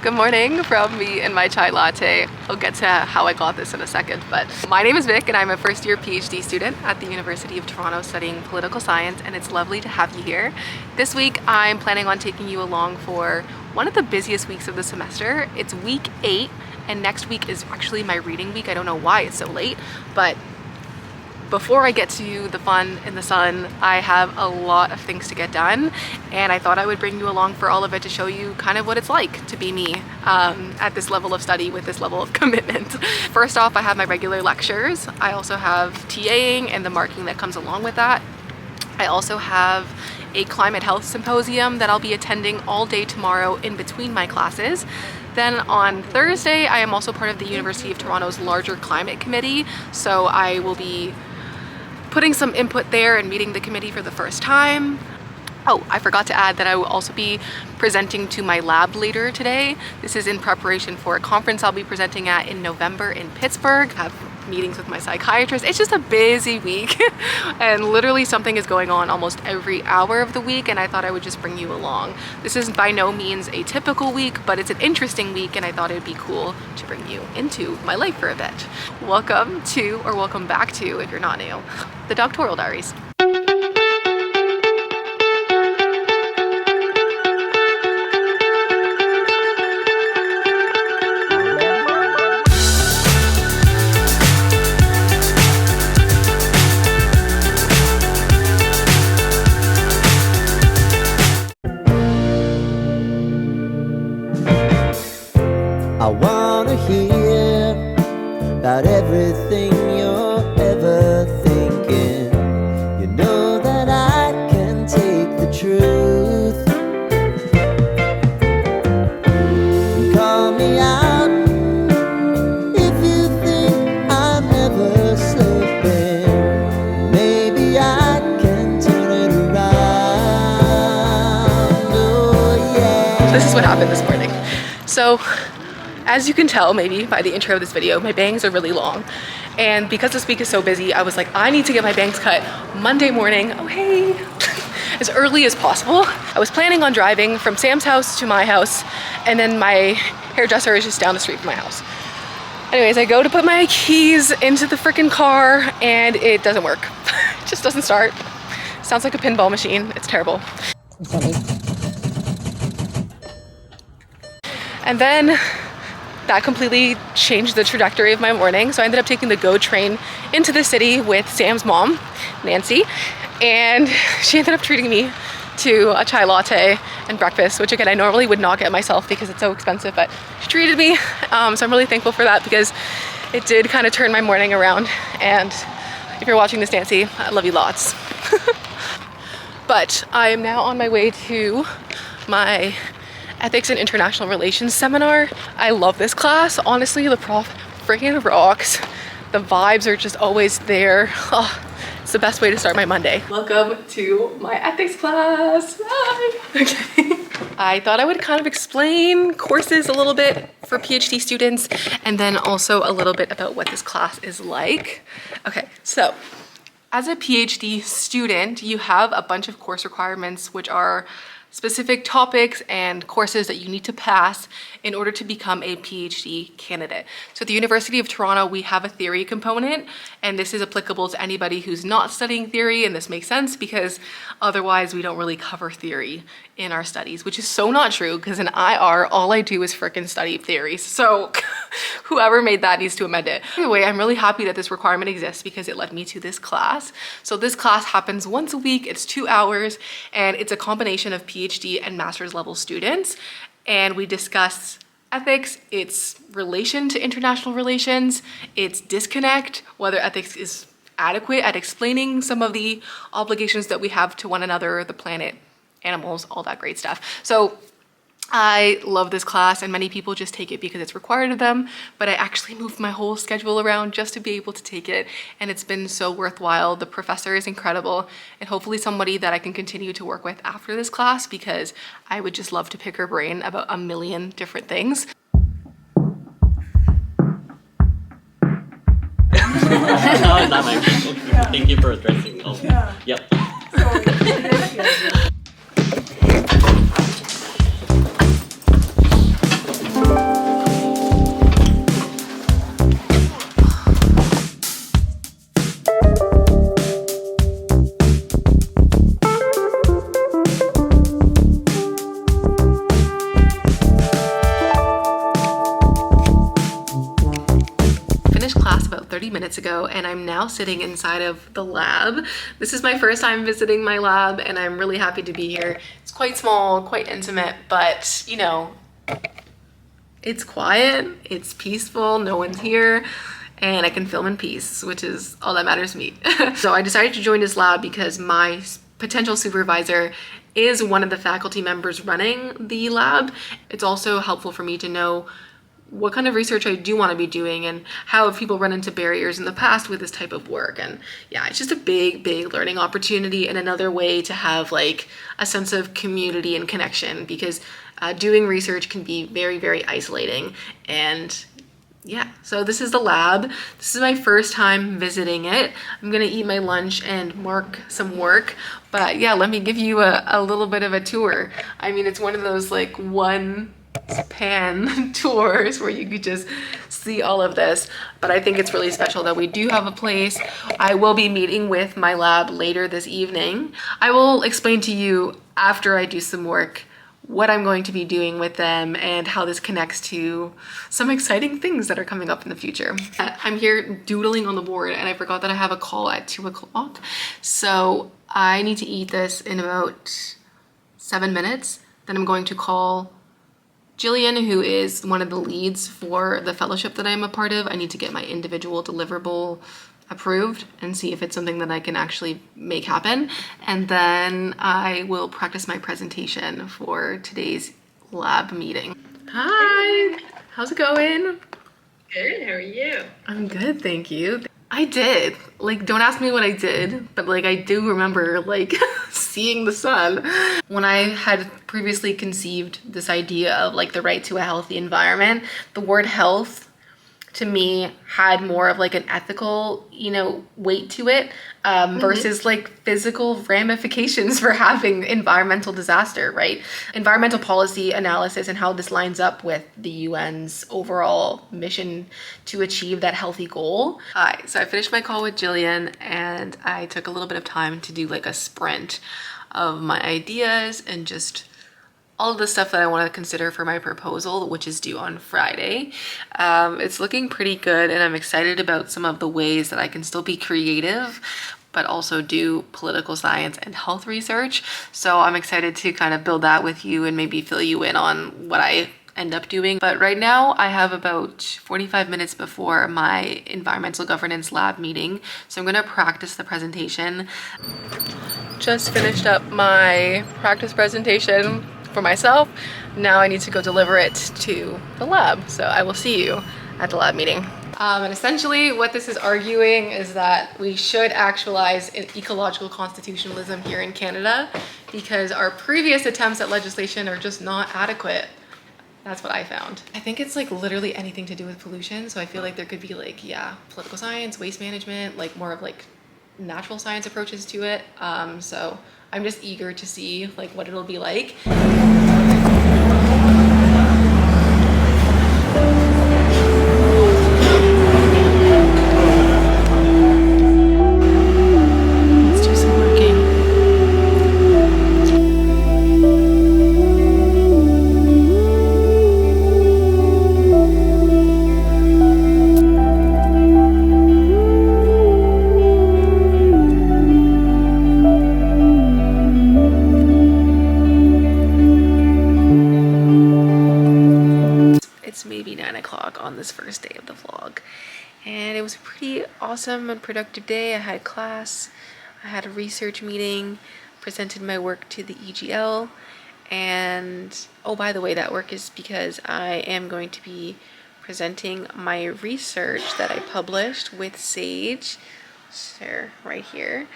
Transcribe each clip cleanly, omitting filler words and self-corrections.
Good morning from me and my chai latte. I'll get to how I got this in a second, but my name is Vic and I'm a first year PhD student at the University of Toronto studying political science, and it's lovely to have you here. This week I'm planning on taking you along for one of the busiest weeks of the semester. It's week 8 and next week is actually my reading week. I don't know why it's so late, but before I get to the fun in the sun, I have a lot of things to get done, and I thought I would bring you along for all of it to show you kind of what it's like to be me at this level of study with this level of commitment. First off, I have my regular lectures. I also have TAing and the marking that comes along with that. I also have a climate health symposium that I'll be attending all day tomorrow in between my classes. Then on Thursday, I am also part of the University of Toronto's larger climate committee, so I will be putting some input there and meeting the committee for the first time. Oh, I forgot to add that I will also be presenting to my lab later today. This is in preparation for a conference I'll be presenting at in November in Pittsburgh. I have meetings with my psychiatrist. It's just a busy week and literally something is going on almost every hour of the week, and I thought I would just bring you along. This is by no means a typical week, but it's an interesting week and I thought it'd be cool to bring you into my life for a bit. Welcome to, or welcome back to, if you're not new, the Doctoral Diaries. I wanna hear about everything you're ever thinking. You know that I can take the truth. Call me out if you think I'm ever slipping. Maybe I can turn it around. Oh yeah. This is what happened this morning. So, as you can tell maybe by the intro of this video, my bangs are really long. And because this week is so busy, I was like, I need to get my bangs cut Monday morning, oh hey, as early as possible. I was planning on driving from Sam's house to my house, and then my hairdresser is just down the street from my house. Anyways, I go to put my keys into the freaking car and it doesn't work. It just doesn't start. Sounds like a pinball machine. It's terrible. And then that completely changed the trajectory of my morning. So I ended up taking the GO train into the city with Sam's mom, Nancy, and she ended up treating me to a chai latte and breakfast, which again, I normally would not get myself because it's so expensive, but she treated me. So I'm really thankful for that because it did kind of turn my morning around. And if you're watching this, Nancy, I love you lots. But I am now on my way to my Ethics and International Relations seminar. I love this class. Honestly, the prof freaking rocks. The vibes are just always there. Oh, it's the best way to start my Monday. Welcome to my ethics class. Hi. Okay. I thought I would kind of explain courses a little bit for PhD students and then also a little bit about what this class is like. Okay, so as a PhD student, you have a bunch of course requirements which are specific topics and courses that you need to pass in order to become a PhD candidate. So at the University of Toronto, we have a theory component, and this is applicable to anybody who's not studying theory, and this makes sense because otherwise we don't really cover theory in our studies, which is so not true because in IR, all I do is frickin' study theories. So whoever made that needs to amend it. Anyway, I'm really happy that this requirement exists because it led me to this class. So this class happens once a week, it's 2 hours, and it's a combination of PhD and master's level students. And we discuss ethics, its relation to international relations, its disconnect, whether ethics is adequate at explaining some of the obligations that we have to one another, the planet, animals, all that great stuff. So I love this class, and many people just take it because it's required of them, but I actually moved my whole schedule around just to be able to take it, and it's been so worthwhile. The professor is incredible, and hopefully somebody that I can continue to work with after this class because I would just love to pick her brain about a million different things. Not my fault. Thank you for addressing. Oh, yeah. Yep. 30 minutes ago, and I'm now sitting inside of the lab. This is my first time visiting my lab, and I'm really happy to be here. It's quite small, quite intimate, but you know, it's quiet, it's peaceful, no one's here, and I can film in peace, which is all that matters to me. So I decided to join this lab because my potential supervisor is one of the faculty members running the lab. It's also helpful for me to know what kind of research I do want to be doing and how people run into barriers in the past with this type of work. And yeah, it's just a big learning opportunity and another way to have like a sense of community and connection, because doing research can be very isolating. And yeah, so this is the lab. This is my first time visiting it. I'm gonna eat my lunch and mark some work. But yeah, let me give you a little bit of a tour. I mean, it's one of those like one pan tours where you could just see all of this, but I think it's really special that we do have a place. I will be meeting with my lab later this evening. I will explain to you after I do some work what I'm going to be doing with them and how this connects to some exciting things that are coming up in the future. I'm here doodling on the board, and I forgot that I have a call at 2 o'clock. So I need to eat this in about 7 minutes. Then I'm going to call Jillian, who is one of the leads for the fellowship that I'm a part of. I need to get my individual deliverable approved and see if it's something that I can actually make happen. And then I will practice my presentation for today's lab meeting. Hi, how's it going? Good, how are you? I'm good, thank you. I did. Like, don't ask me what I did, but like I do remember like seeing the sun. When I had previously conceived this idea of like the right to a healthy environment, the word health to me had more of like an ethical, you know, weight to it versus like physical ramifications for having environmental disaster, right? Environmental policy analysis and how this lines up with the UN's overall mission to achieve that healthy goal. So I finished my call with Jillian, and I took a little bit of time to do like a sprint of my ideas and just all of the stuff that I want to consider for my proposal, which is due on Friday. It's looking pretty good, and I'm excited about some of the ways that I can still be creative, but also do political science and health research. So I'm excited to kind of build that with you and maybe fill you in on what I end up doing. But right now I have about 45 minutes before my environmental governance lab meeting. So I'm gonna practice the presentation. Just finished up my practice presentation for myself. Now I need to go deliver it to the lab. So I will see you at the lab meeting. And essentially what this is arguing is that we should actualize an ecological constitutionalism here in Canada, because our previous attempts at legislation are just not adequate. That's what I found. I think it's like literally anything to do with pollution. So I feel like there could be like, yeah, political science, waste management, like more of like natural science approaches to it. So I'm just eager to see like what it'll be like. Let's do some working. It's maybe 9 o'clock on this first day of the vlog, and it was a pretty awesome and productive day. I had class, I had a research meeting, presented my work to the EGL, and oh, by the way, that work is because I am going to be presenting my research that I published with Sage, so right here,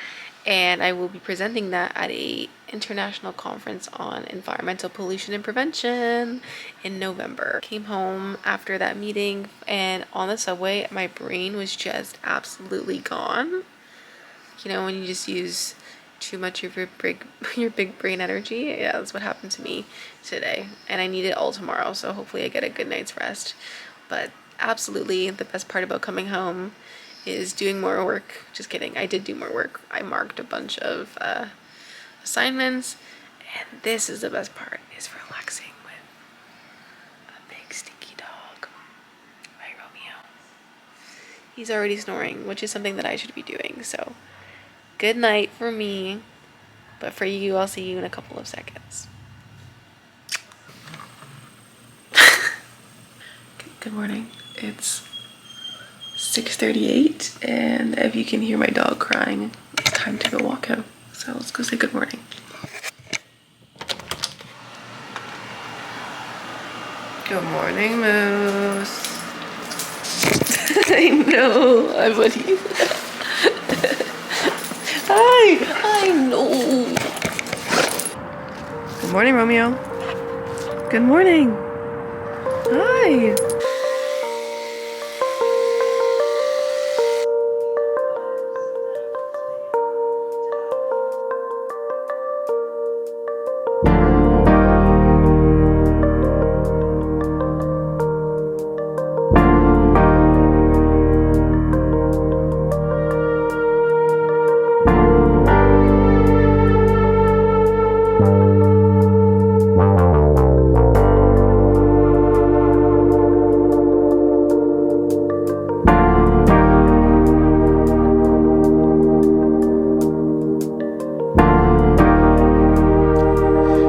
and I will be presenting that at a international conference on environmental pollution and prevention in November. Came home after that meeting, and on the subway my brain was just absolutely gone. You know, when you just use too much of your big brain energy. Yeah, that's what happened to me today, and I need it all tomorrow, so hopefully I get a good night's rest. But absolutely the best part about coming home is doing more work. Just kidding, I did do more work. I marked a bunch of assignments, and this is the best part, is relaxing with a big stinky dog. Right, Romeo? He's already snoring, which is something that I should be doing. So good night for me, but for you, I'll see you in a couple of seconds. Good morning. It's 6:38, and if you can hear my dog crying, it's time to go walk him. So let's go say good morning. Good morning, Moose. I know, I'm with you. Hi, I know. Good morning, Romeo. Good morning. Hi.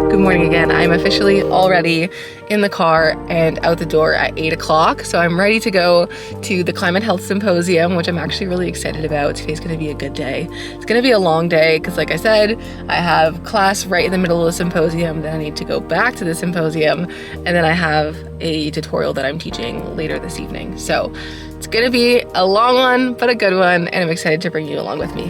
Good morning again. I'm officially already in the car and out the door at 8 o'clock. So I'm ready to go to the Climate Health Symposium, which I'm actually really excited about. Today's gonna be a good day. It's gonna be a long day because, like I said, I have class right in the middle of the symposium, then I need to go back to the symposium, and then I have a tutorial that I'm teaching later this evening. So it's gonna be a long one, but a good one, and I'm excited to bring you along with me.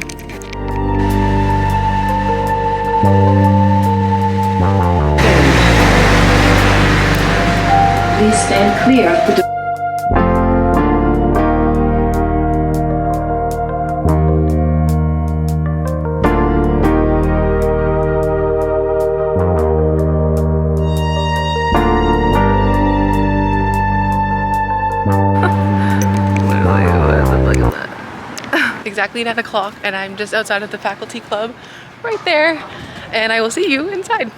Please stand clear of the door. Exactly 9 o'clock, and I'm just outside of the faculty club right there, and I will see you inside.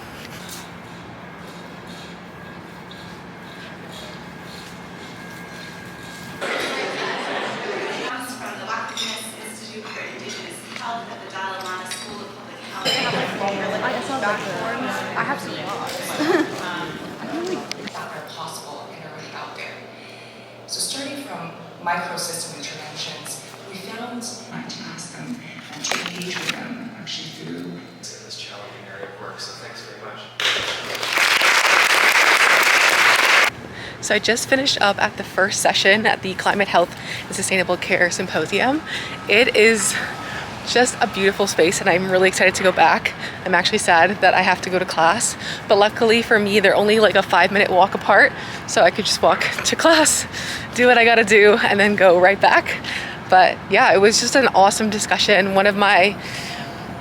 I have some that are possible and already out there. So starting from microsystem interventions, we found to ask them and to engage with them actually through in this challenging area of work, so thanks very much. So I just finished up at the first session at the Climate Health and Sustainable Care Symposium. It is just a beautiful space, and I'm really excited to go back. I'm actually sad that I have to go to class, but luckily for me, they're only like a 5-minute walk apart, so I could just walk to class, do what I gotta do, and then go right back. But yeah, it was just an awesome discussion. One of my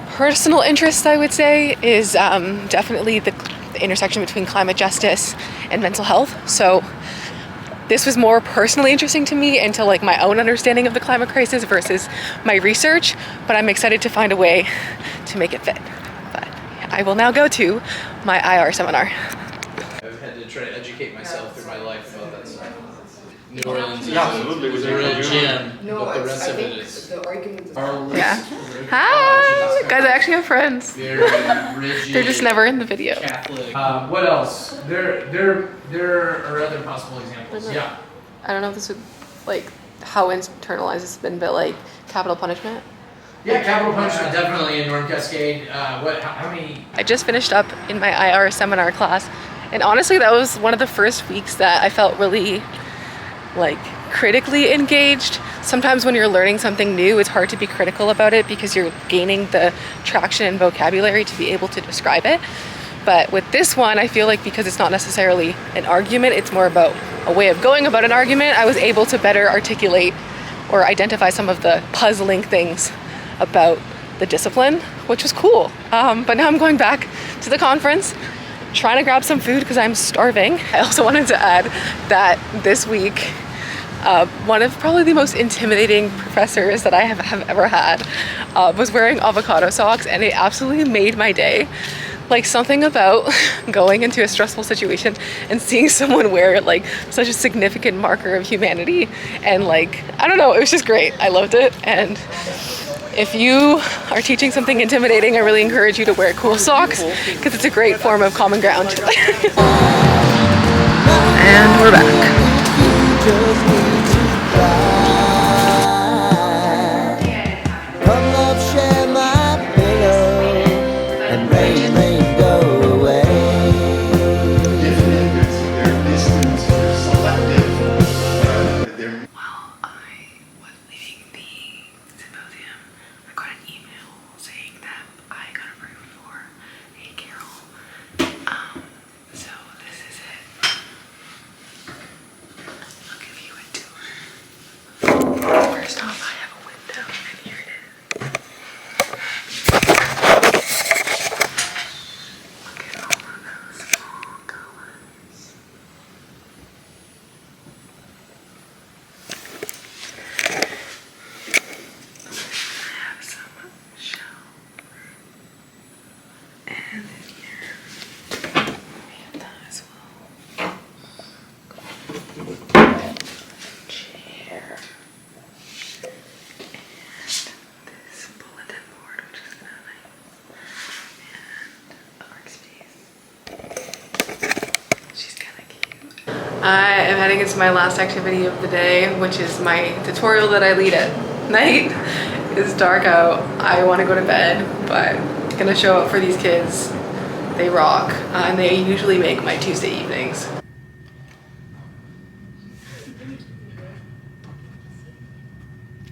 personal interests, I would say, is definitely the intersection between climate justice and mental health. So this was more personally interesting to me and to like my own understanding of the climate crisis versus my research, but I'm excited to find a way to make it fit. But I will now go to my IR seminar. I've had to try to educate myself through my life about that stuff. New Orleans absolutely. is a real gem, but the rest of it is Yeah. Hi! Guys, I actually have friends. very rigid. They're just never in the video. Catholic. What else? There are other possible examples. Yeah. I don't know if this would, like, how internalized it's been, but like capital punishment. Yeah, capital punishment definitely in North Cascade. How many? I just finished up in my IR seminar class, and honestly, that was one of the first weeks that I felt really like critically engaged. Sometimes when you're learning something new, it's hard to be critical about it because you're gaining the traction and vocabulary to be able to describe it. But with this one, I feel like because it's not necessarily an argument, it's more about a way of going about an argument, I was able to better articulate or identify some of the puzzling things about the discipline, which was cool. But now I'm going back to the conference, trying to grab some food because I'm starving. I also wanted to add that this week, one of probably the most intimidating professors that I have ever had was wearing avocado socks, and it absolutely made my day. Like something about going into a stressful situation and seeing someone wear like such a significant marker of humanity, and like, I don't know, it was just great. I loved it. And if you are teaching something intimidating, I really encourage you to wear cool socks because it's a great form of common ground. And we're back. Just need to cry. Come love, share my pillow, and rain, rain, go away. While I was leaving the symposium, I got an email saying that I got approved for a carrel. So this is it. I'll give you a tour. First off, I have a window, and here it is. Look at all of those fall colors. I have some shell, and in here we have that as well. Chair, and this bulletin board, which is kind of nice, and a workspace. She's kind of cute. I am heading into my last activity of the day, which is my tutorial that I lead at night. It's dark out. I want to go to bed, but I'm gonna show up for these kids. They rock, and they usually make my Tuesday evenings.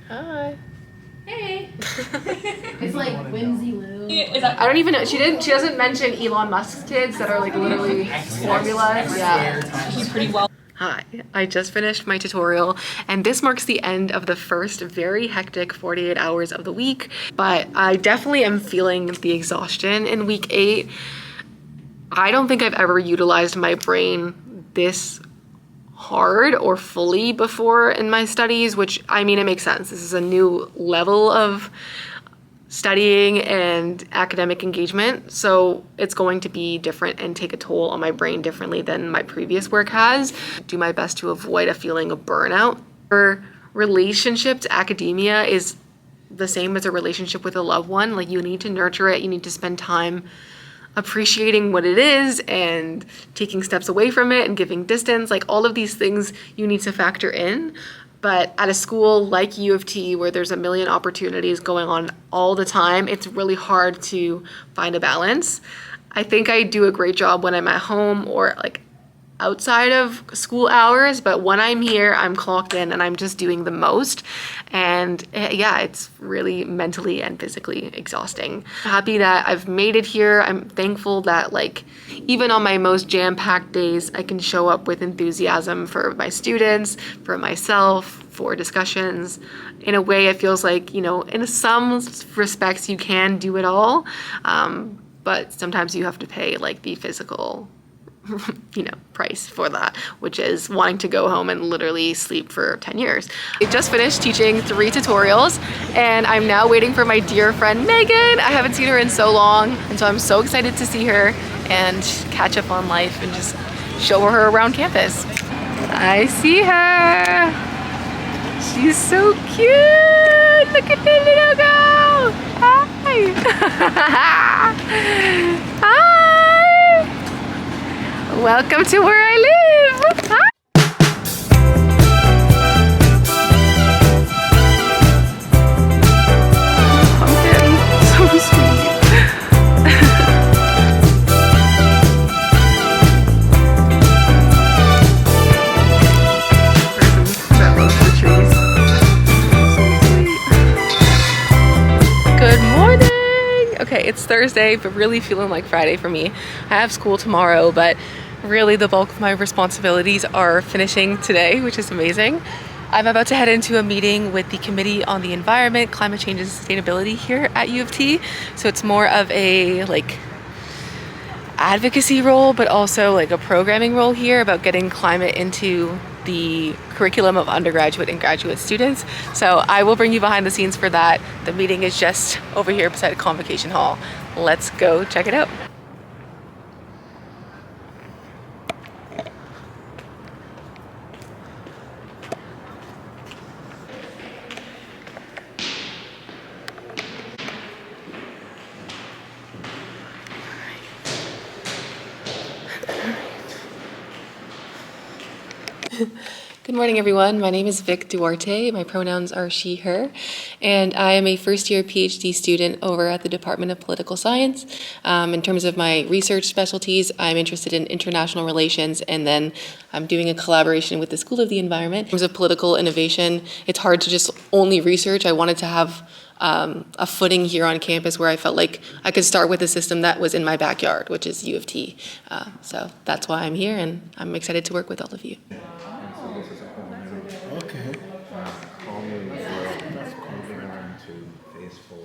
Hi. Hey. It's like Whimsy Lou. I don't even know. She doesn't mention Elon Musk's kids that are like literally formulas. Yeah. He's pretty well. Hi, I just finished my tutorial, and this marks the end of the first very hectic 48 hours of the week, but I definitely am feeling the exhaustion in week 8. I don't think I've ever utilized my brain this hard or fully before in my studies, which, I mean, it makes sense. This is a new level of studying and academic engagement, so it's going to be different and take a toll on my brain differently than my previous work has. Do my best to avoid a feeling of burnout. For relationship to academia is the same as a relationship with a loved one. Like, you need to nurture it, you need to spend time appreciating what it is and taking steps away from it and giving distance. Like, all of these things you need to factor in. But at a school like U of T, where there's a million opportunities going on all the time, it's really hard to find a balance. I think I do a great job when I'm at home or like outside of school hours, but when I'm here, I'm clocked in and I'm just doing the most. And yeah, it's really mentally and physically exhausting. Happy that I've made it here. I'm thankful that, like, even on my most jam-packed days, I can show up with enthusiasm for my students, for myself, for discussions. In a way, it feels like, you know, in some respects you can do it all, but sometimes you have to pay like the physical price for that, which is wanting to go home and literally sleep for 10 years. I just finished teaching 3 tutorials, and I'm now waiting for my dear friend Megan. I haven't seen her in so long, and so I'm so excited to see her and catch up on life and just show her around campus. I see her. She's so cute. Look at the little girl. Hi. Hi. Welcome to where I live. Hi. Pumpkin, so sweet. That loves the trees. So sweet. Good morning. Okay, it's Thursday, but really feeling like Friday for me. I have school tomorrow, but really the bulk of my responsibilities are finishing today, which is amazing. I'm about to head into a meeting with the Committee on the Environment, Climate Change and Sustainability here at U of T. So it's more of a like advocacy role, but also like a programming role here about getting climate into the curriculum of undergraduate and graduate students. So I will bring you behind the scenes for that. The meeting is just over here beside a convocation hall. Let's go check it out. Good morning, everyone. My name is Vic Duarte. My pronouns are she, her, and I am a first-year PhD student over at the Department of Political Science. In terms of my research specialties, I'm interested in international relations, and then I'm doing a collaboration with the School of the Environment. In terms of political innovation, it's hard to just only research. I wanted to have a footing here on campus where I felt like I could start with a system that was in my backyard, which is UofT. So that's why I'm here, and I'm excited to work with all of you. Okay. Call me that's confirmed to phase 4.